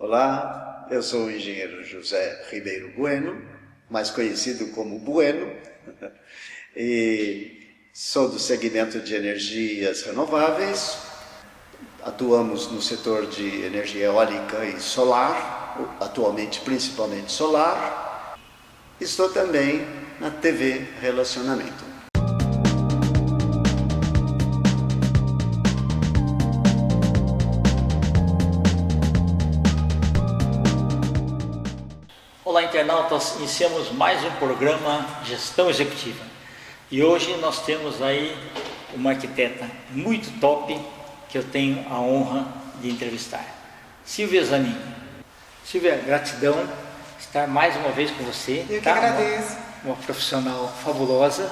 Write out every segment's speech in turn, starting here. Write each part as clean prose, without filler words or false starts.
Olá, eu sou o engenheiro José Ribeiro Bueno, mais conhecido como Bueno, e sou do segmento de energias renováveis. Atuamos no setor de energia eólica e solar, atualmente principalmente solar. Estou também na TV Relacionamento. Olá, internautas, iniciamos mais um programa Gestão Executiva e hoje nós temos aí uma arquiteta muito top que eu tenho a honra de entrevistar, Silvia Zanin. Silvia, gratidão estar mais uma vez com você. Eu que agradeço. Uma profissional fabulosa.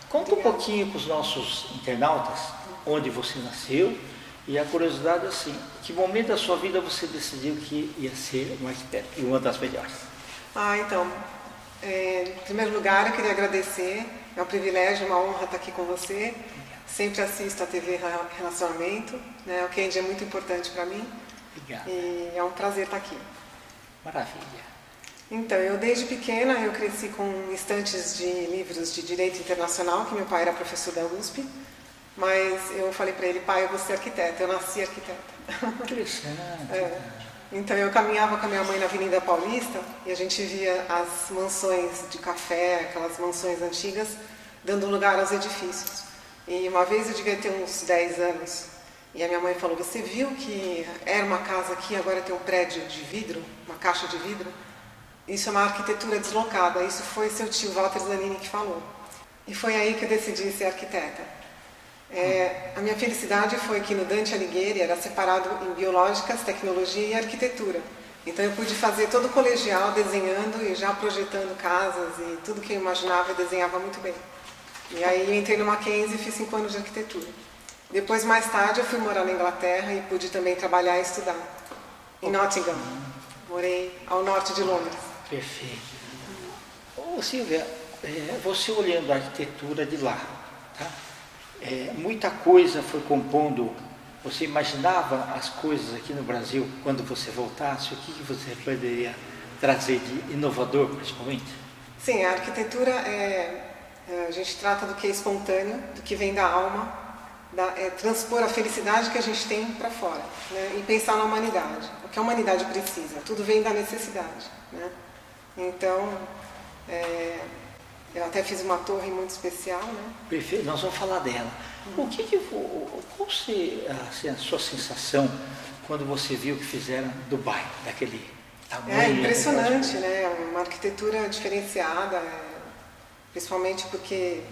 Conta um pouquinho para os nossos internautas onde você nasceu e a curiosidade assim, que momento da sua vida você decidiu que ia ser uma arquiteta e uma das melhores? Então, em primeiro lugar eu queria agradecer, é um privilégio, uma honra estar aqui com você. Sempre assisto a TV Relacionamento, né? O Kendi é muito importante para mim. Obrigado. E é um prazer estar aqui. Maravilha. Então, eu desde pequena eu cresci com estantes de livros de Direito Internacional, que meu pai era professor da USP, mas eu falei para ele, pai, eu vou ser arquiteta, eu nasci arquiteta. Interessante. Então eu caminhava com a minha mãe na Avenida Paulista e a gente via as mansões de café, aquelas mansões antigas, dando lugar aos edifícios. E uma vez eu devia ter uns 10 anos e a minha mãe falou, você viu que era uma casa aqui, agora tem um prédio de vidro, uma caixa de vidro? Isso é uma arquitetura deslocada, isso foi seu tio Walter Zanini que falou. E foi aí que eu decidi ser arquiteta. A minha felicidade foi que no Dante Alighieri era separado em biológicas, tecnologia e arquitetura. Então eu pude fazer todo o colegial desenhando e já projetando casas e tudo que eu imaginava eu desenhava muito bem. E aí eu entrei no Mackenzie e fiz 5 anos de arquitetura. Depois, mais tarde, eu fui morar na Inglaterra e pude também trabalhar e estudar em Nottingham. Morei ao norte de Londres. Perfeito. Ô Silvia, você olhando a arquitetura de lá, tá? Muita coisa foi compondo. Você imaginava as coisas aqui no Brasil quando você voltasse? O que você poderia trazer de inovador, principalmente? Sim, a arquitetura a gente trata do que é espontâneo, do que vem da alma, transpor a felicidade que a gente tem para fora, né? E pensar na humanidade, o que a humanidade precisa. Tudo vem da necessidade, né? Então, eu até fiz uma torre muito especial, né? Perfeito, nós vamos falar dela. Qual foi a sua sensação quando você viu que fizeram Dubai, daquele tamanho? É impressionante, né? Uma arquitetura diferenciada, principalmente porque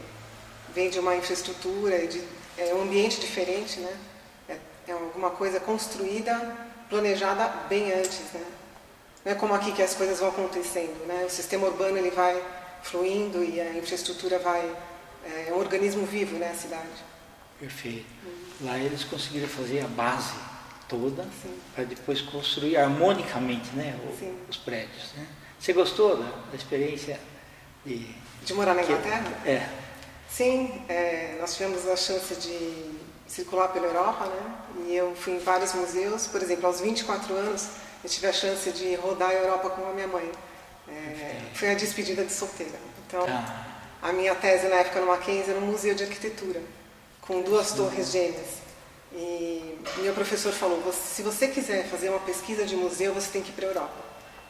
vem de uma infraestrutura, é um ambiente diferente, né? É alguma coisa construída, planejada bem antes, né? Não é como aqui que as coisas vão acontecendo, né? O sistema urbano ele vai fluindo e a infraestrutura vai... É um organismo vivo, né, a cidade. Perfeito. Lá eles conseguiram fazer a base toda para depois construir harmonicamente, né, os prédios, né? Você gostou da experiência de morar na Inglaterra? Sim, nós tivemos a chance de circular pela Europa, né? E eu fui em vários museus. Por exemplo, aos 24 anos, eu tive a chance de rodar a Europa com a minha mãe. Foi a despedida de solteira. Então, a minha tese na época no Mackenzie era um museu de arquitetura, com 2 torres gêmeas. E meu professor falou, se você quiser fazer uma pesquisa de museu, você tem que ir para a Europa.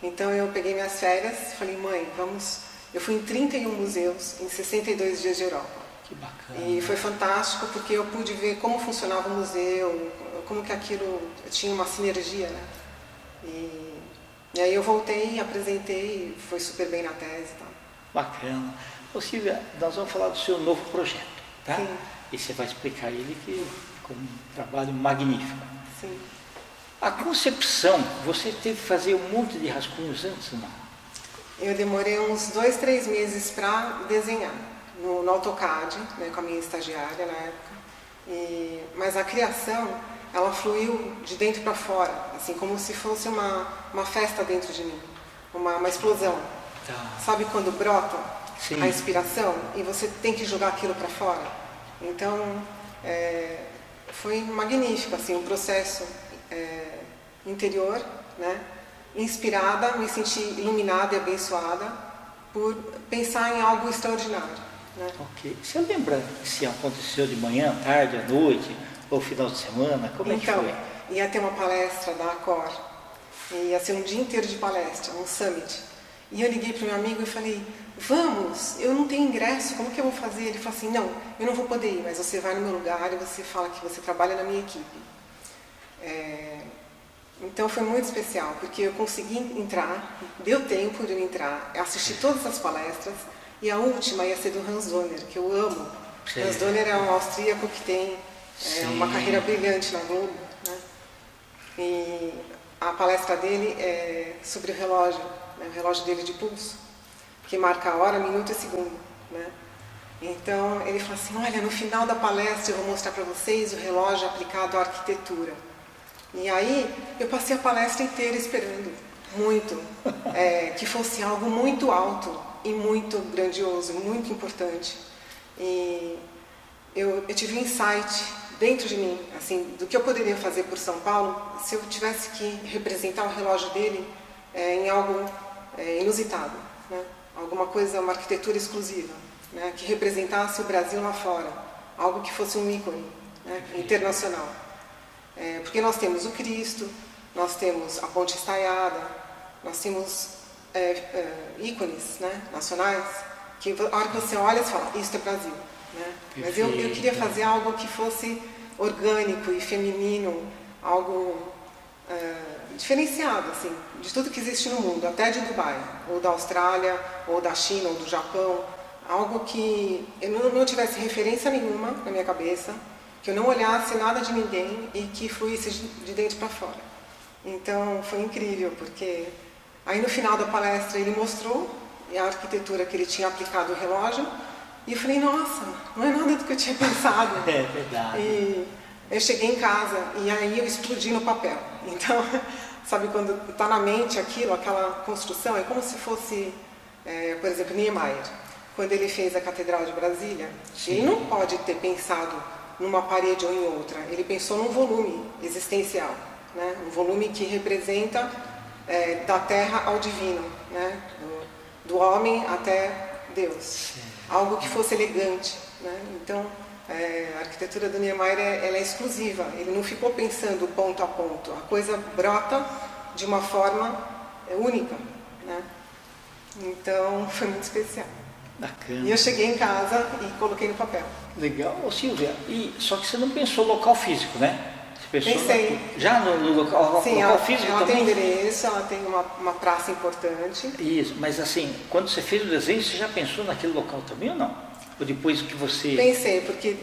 Então eu peguei minhas férias e falei, mãe, vamos... Eu fui em 31 museus em 62 dias de Europa. Que bacana. E foi fantástico porque eu pude ver como funcionava o museu, como que aquilo tinha uma sinergia, né? E aí eu voltei, apresentei, foi super bem na tese e tal. Bacana. Ô Silvia, nós vamos falar do seu novo projeto, tá? Sim. E você vai explicar ele que com um trabalho magnífico. Sim. A concepção, você teve que fazer um monte de rascunhos antes, não? Eu demorei uns 2, 3 meses para desenhar no AutoCAD, né, com a minha estagiária na época. Mas a criação, ela fluiu de dentro para fora, assim, como se fosse uma festa dentro de mim, uma explosão. Tá. Sabe quando brota Sim. a inspiração e você tem que jogar aquilo para fora? Então, foi magnífico, assim, um processo interior, né? inspirada, me senti iluminada e abençoada por pensar em algo extraordinário, né? Ok. Você lembra se aconteceu de manhã, tarde, à noite, ou final de semana? Como é que Então, foi? ia ter uma palestra da Acor, ia ser um dia inteiro de palestra, um summit. E eu liguei para o meu amigo e falei, vamos, eu não tenho ingresso, como que eu vou fazer? Ele falou assim, não, eu não vou poder ir, mas você vai no meu lugar e você fala que você trabalha na minha equipe. Então foi muito especial, porque eu consegui entrar, deu tempo de eu entrar, assisti todas as palestras, e a última ia ser do Hans Donner, que eu amo. Sim. Hans Donner é um austríaco que tem uma carreira brilhante na Globo, né? E a palestra dele é sobre o relógio, né? O relógio dele de pulso, que marca a hora, minuto e segundo, né? Então ele falou assim, olha, no final da palestra eu vou mostrar para vocês o relógio aplicado à arquitetura. E aí eu passei a palestra inteira esperando muito que fosse algo muito alto e muito grandioso, muito importante. E eu tive um insight dentro de mim, assim, do que eu poderia fazer por São Paulo se eu tivesse que representar o relógio dele em algo inusitado, né? Alguma coisa, uma arquitetura exclusiva, né? Que representasse o Brasil lá fora, algo que fosse um ícone, né? Internacional. Porque nós temos o Cristo, nós temos a Ponte Estaiada, nós temos ícones, né, nacionais, que a hora que você olha, você fala, isso é Brasil, né? Mas eu queria fazer algo que fosse orgânico e feminino, algo diferenciado, assim, de tudo que existe no mundo, até de Dubai, ou da Austrália, ou da China, ou do Japão, algo que eu não tivesse referência nenhuma na minha cabeça, que eu não olhasse nada de ninguém e que fluísse de dentro para fora. Então foi incrível, porque aí no final da palestra ele mostrou a arquitetura que ele tinha aplicado o relógio e eu falei, nossa, não é nada do que eu tinha pensado. É verdade. E eu cheguei em casa e aí eu explodi no papel. Então, sabe quando está na mente aquilo, aquela construção, é como se fosse, por exemplo, Niemeyer. Quando ele fez a Catedral de Brasília, sim, ele não pode ter pensado numa parede ou em outra. Ele pensou num volume existencial, né? Um volume que representa da terra ao divino, né? Do homem até Deus. Sim. Algo que fosse elegante, né? Então, a arquitetura do Niemeyer ela é exclusiva. Ele não ficou pensando ponto a ponto. A coisa brota de uma forma única, né? Então, foi muito especial. Bacana. E eu cheguei em casa e coloquei no papel. Legal. Ô Silvia, só que você não pensou local físico, né? Você pensou pensei. Já no local, sim, local físico ela também? tem endereço, ela tem uma praça importante. Isso, mas assim, quando você fez o desenho, você já pensou naquele local também ou não? Ou depois que você... Pensei, porque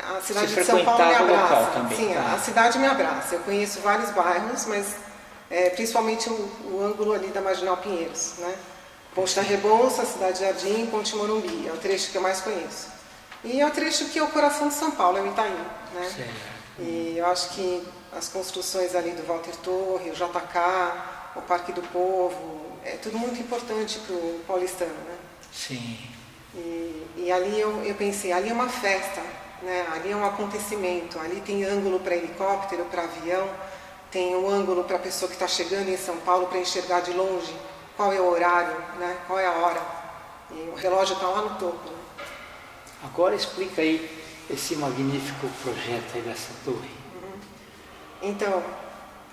a cidade de São Paulo me frequentava o abraça. local também, Sim, tá? a cidade me abraça. Eu conheço vários bairros, mas principalmente o ângulo ali da Marginal Pinheiros, né? Ponte da Rebouça, Cidade Jardim, Ponte Morumbi, é o trecho que eu mais conheço. E é o trecho que é o coração de São Paulo, é o Itaim, né? Certo. E eu acho que as construções ali do Walter Torre, o JK, o Parque do Povo, é tudo muito importante para o paulistano, né? Sim. E ali eu pensei, ali é uma festa, né? Ali é um acontecimento, ali tem ângulo para helicóptero, para avião, tem um ângulo para a pessoa que está chegando em São Paulo para enxergar de longe qual é o horário, né? Qual é a hora. E o relógio está lá no topo, né? Agora explica aí esse magnífico projeto aí dessa torre. Então,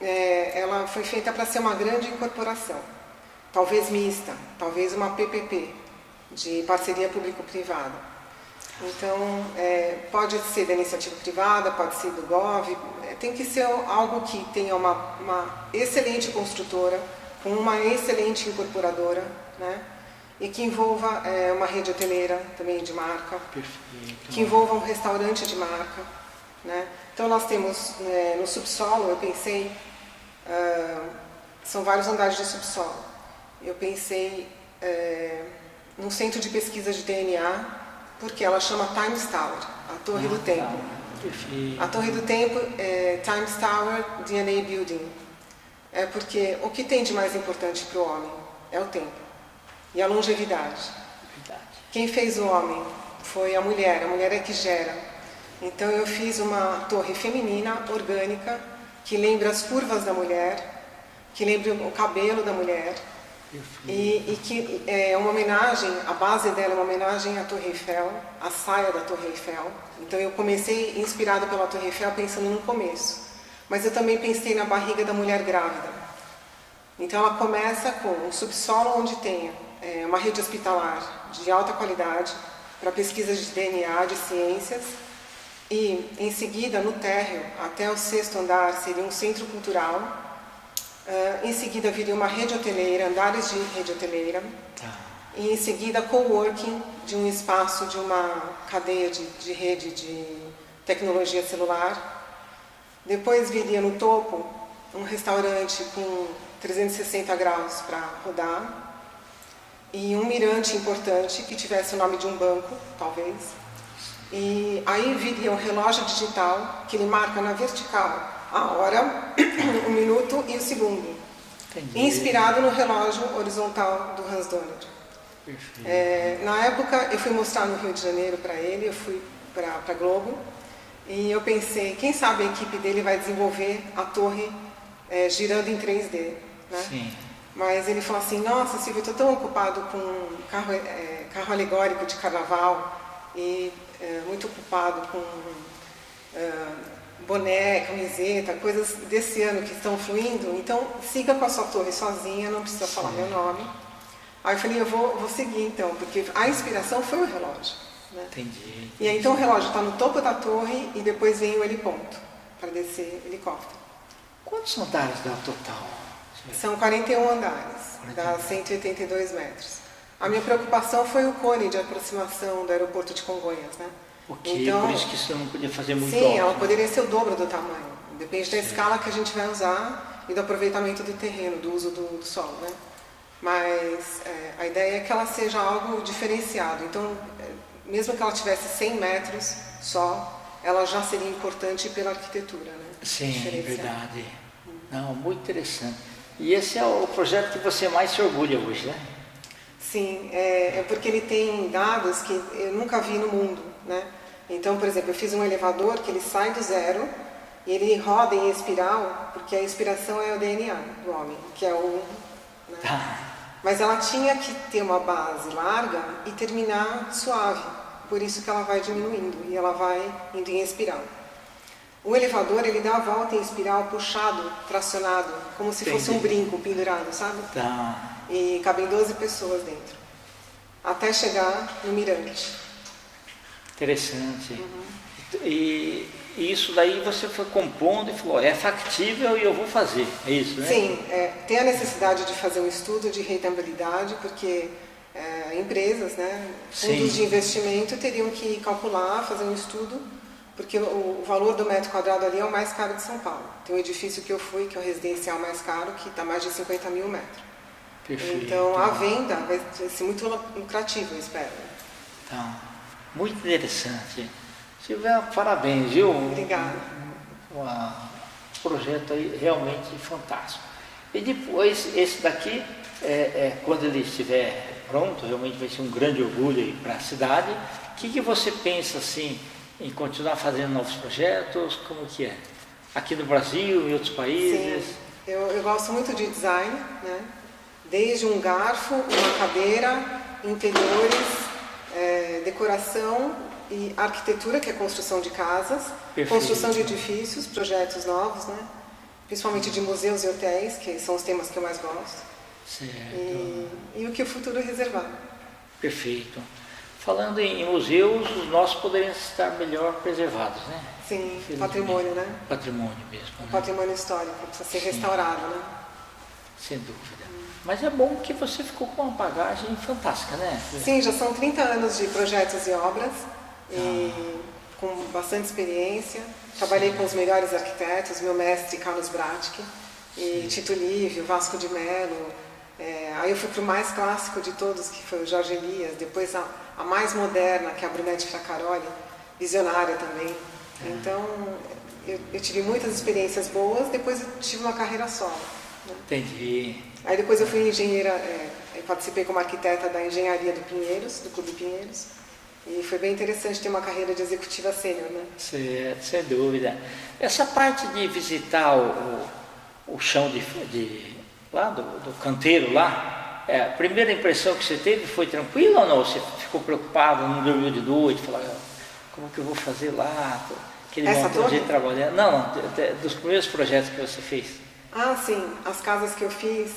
ela foi feita para ser uma grande incorporação, talvez mista, talvez uma PPP, de parceria público-privada. Então, pode ser da iniciativa privada, pode ser do GOV, tem que ser algo que tenha uma excelente construtora, com uma excelente incorporadora, né? E que envolva uma rede hoteleira também de marca. Perfeito. Que envolva um restaurante de marca, né? Então nós temos no subsolo, eu pensei, são vários andares de subsolo. Eu pensei num centro de pesquisa de DNA, porque ela chama Times Tower, a Torre do Tempo. Perfeito. A Torre do Tempo é Times Tower DNA Building. É porque o que tem de mais importante para o homem é o tempo e a longevidade. Verdade. Quem fez o homem foi a mulher é que gera. Então eu fiz uma torre feminina, orgânica, que lembra as curvas da mulher, que lembre o cabelo da mulher. E que é uma homenagem, a base dela é uma homenagem à Torre Eiffel, à saia da Torre Eiffel. Então eu comecei inspirado pela Torre Eiffel pensando no começo. Mas eu também pensei na barriga da mulher grávida. Então ela começa com um subsolo onde tem uma rede hospitalar de alta qualidade para pesquisas de DNA, de ciências. E em seguida, no térreo, até o 6º andar, seria um centro cultural. Em seguida viria uma rede hoteleira, andares de rede hoteleira, e em seguida coworking de um espaço de uma cadeia de rede de tecnologia celular. Depois viria no topo um restaurante com 360 graus para rodar e um mirante importante que tivesse o nome de um banco, talvez. E aí viria um relógio digital que ele marca na vertical a hora, o minuto e o segundo. Entendi. Inspirado no relógio horizontal do Hans Donner. Na época eu fui mostrar no Rio de Janeiro para ele, eu fui para a Globo e eu pensei, quem sabe a equipe dele vai desenvolver a torre girando em 3D, né? Sim. Mas ele falou assim, nossa Silvia, eu estou tão ocupado com carro alegórico de carnaval e muito ocupado com boné, camiseta, coisas desse ano que estão fluindo, então siga com a sua torre sozinha, não precisa falar meu nome. Aí eu falei, eu vou seguir então, porque a inspiração foi o relógio. Né? Entendi. E aí então o relógio está no topo da torre e depois vem o heliponto, para descer helicóptero. Quantos andares dá o total? São 41 andares, dá 182 metros. A minha preocupação foi o cone de aproximação do aeroporto de Congonhas, né? Então, por isso que você não podia fazer muito sim, alto. ela poderia ser o dobro do tamanho. Depende da escala que a gente vai usar e do aproveitamento do terreno, do uso do solo, né? Mas a ideia é que ela seja algo diferenciado. Então, mesmo que ela tivesse 100 metros só, ela já seria importante pela arquitetura, né? Sim, é verdade. Não, muito interessante. E esse é o projeto que você mais se orgulha hoje, né? Sim, é porque ele tem dados que eu nunca vi no mundo, né? Então, por exemplo, eu fiz um elevador que ele sai do zero e ele roda em espiral, porque a inspiração é o DNA do homem, que é o... Né? Mas ela tinha que ter uma base larga e terminar suave, por isso que ela vai diminuindo e ela vai indo em espiral. O elevador, ele dá a volta em espiral puxado, tracionado, como se fosse um brinco pendurado, sabe? E cabem 12 pessoas dentro, até chegar no mirante. Interessante. E isso daí você foi compondo e falou, é factível e eu vou fazer, é isso, né? Sim, tem a necessidade de fazer um estudo de rentabilidade, porque empresas, né, fundos de investimento teriam que calcular, fazer um estudo, porque o valor do metro quadrado ali é o mais caro de São Paulo. Tem um edifício que eu fui, que é o residencial mais caro, que está mais de 50 mil metros. Perfeito. Então a venda vai ser muito lucrativa, eu espero. Então, muito interessante. Silvia, parabéns, viu? Obrigada. Um projeto aí realmente fantástico. E depois, esse daqui, quando ele estiver pronto, realmente vai ser um grande orgulho para a cidade. O que você pensa assim, em continuar fazendo novos projetos? Como que é? Aqui no Brasil, em outros países? Sim, eu gosto muito de design, né? Desde um garfo, uma cadeira, interiores, decoração e arquitetura, que é construção de casas, perfeito, construção de edifícios, projetos novos, né? Principalmente de museus e hotéis, que são os temas que eu mais gosto. Certo. E o que o futuro reservar. Perfeito. Falando em museus, os nossos poderiam estar melhor preservados, né? Sim, patrimônio, né? Patrimônio mesmo. Né? Patrimônio histórico, precisa ser restaurado, né? Sem dúvida. Mas é bom que você ficou com uma bagagem fantástica, né? Sim, já são 30 anos de projetos e obras, e com bastante experiência. Trabalhei com os melhores arquitetos, meu mestre Carlos Bratke, e Tito Livio, Vasco de Mello. Aí eu fui para o mais clássico de todos, que foi o Jorge Elias, depois a mais moderna, que é a Brunete Fracaroli, visionária também. Então, eu tive muitas experiências boas, depois eu tive uma carreira solo. Né? Entendi. Aí depois eu fui engenheira, participei como arquiteta da engenharia do Pinheiros, do Clube Pinheiros, e foi bem interessante ter uma carreira de executiva sênior, né? Sem dúvida. Essa parte de visitar o chão lá do canteiro lá, a primeira impressão que você teve foi tranquila ou não? Você ficou preocupado, não dormiu de noite, falou, como que eu vou fazer lá? Aquele montão de trabalhar. Não, dos primeiros projetos que você fez. Ah, sim, as casas que eu fiz,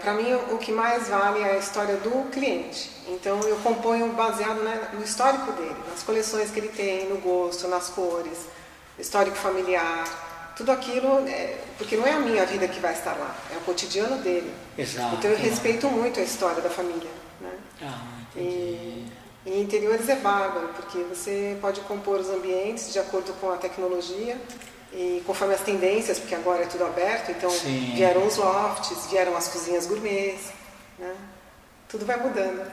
para mim o que mais vale é a história do cliente. Então eu componho baseado, né, no histórico dele, nas coleções que ele tem, no gosto, nas cores, histórico familiar, tudo aquilo, porque não é a minha vida que vai estar lá, é o cotidiano dele. Exato. Então eu respeito muito a história da família, né? Entendi. E em interiores é bárbaro, porque você pode compor os ambientes de acordo com a tecnologia e conforme as tendências, porque agora é tudo aberto, então vieram os lofts, vieram as cozinhas gourmets, né? Tudo vai mudando.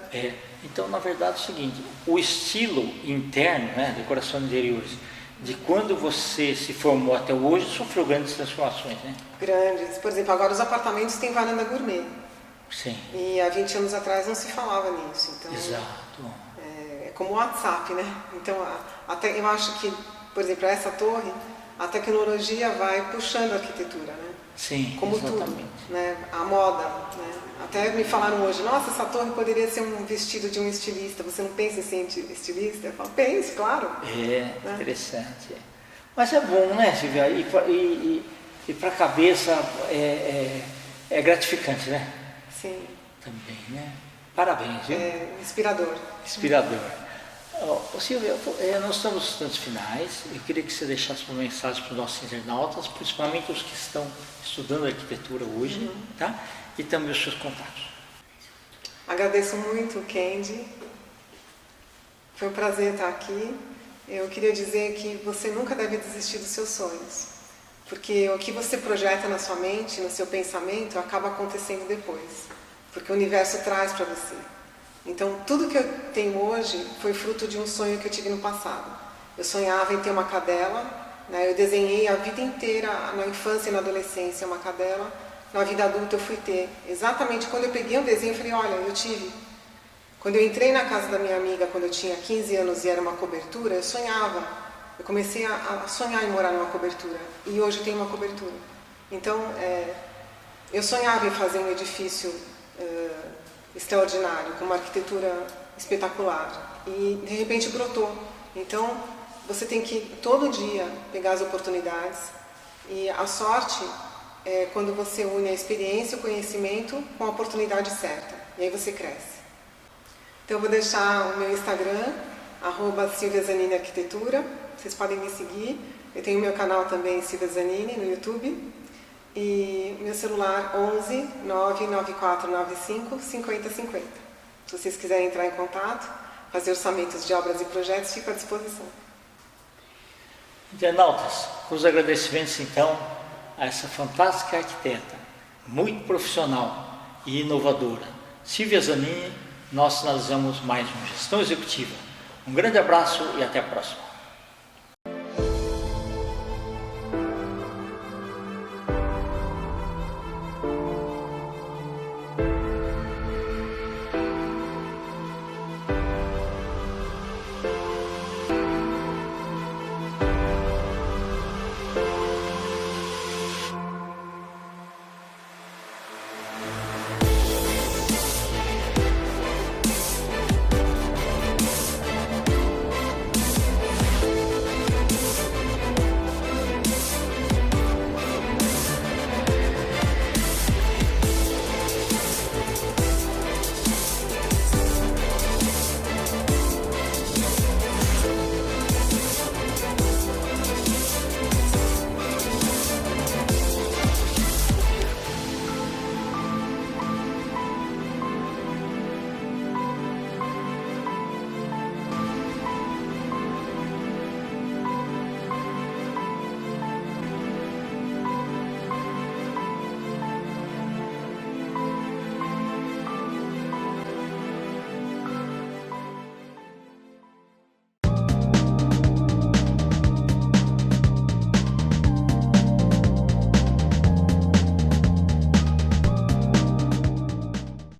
Então, na verdade, é o seguinte, o estilo interno, né, decoração de interiores, de quando você se formou até hoje, sofreu grandes transformações, né? Grandes. Por exemplo, agora os apartamentos têm varanda gourmet. Sim. E há 20 anos atrás não se falava nisso. Então, exato. É como o WhatsApp, né? Então, até eu acho que, por exemplo, essa torre, a tecnologia vai puxando a arquitetura, né? Sim, como exatamente. Tudo, né? A moda, né? Até me falaram hoje, nossa, essa torre poderia ser um vestido de um estilista. Você não pensa em ser estilista? Eu falo, penso, claro. Né? Interessante. Mas é bom, né, Silvia? E para a cabeça é gratificante, né? Sim. Também, né? Parabéns, viu? Inspirador. Inspirador. Silvia, nós estamos nos instantes finais. Eu queria que você deixasse uma mensagem para os nossos internautas, principalmente os que estão estudando arquitetura hoje, tá? E também os seus contatos. Agradeço muito, Kendi. Foi um prazer estar aqui. Eu queria dizer que você nunca deve desistir dos seus sonhos, porque o que você projeta na sua mente, no seu pensamento, acaba acontecendo depois, porque o universo traz para você. Então, tudo que eu tenho hoje foi fruto de um sonho que eu tive no passado. Eu sonhava em ter uma cadela, né? Eu desenhei a vida inteira, na infância e na adolescência, uma cadela. Na vida adulta eu fui ter. Exatamente quando eu peguei um desenho, eu falei, olha, eu tive. Quando eu entrei na casa da minha amiga, quando eu tinha 15 anos e era uma cobertura, eu sonhava. Eu comecei a sonhar em morar numa cobertura. E hoje eu tenho uma cobertura. Então, eu sonhava em fazer um edifício extraordinário, com uma arquitetura espetacular. E, de repente, brotou. Então, você tem que, todo dia, pegar as oportunidades. E a sorte é quando você une a experiência, o conhecimento com a oportunidade certa. E aí você cresce. Então, eu vou deixar o meu Instagram, @SilviaZanini Arquitetura. Vocês podem me seguir. Eu tenho meu canal também, Silvia Zanini, no YouTube. E meu celular 11 99495 5050. Se vocês quiserem entrar em contato, fazer orçamentos de obras e projetos, fico à disposição. Internautas, com os agradecimentos então a essa fantástica arquiteta, muito profissional e inovadora, Silvia Zanini, nós finalizamos mais uma Gestão Executiva. Um grande abraço e até a próxima.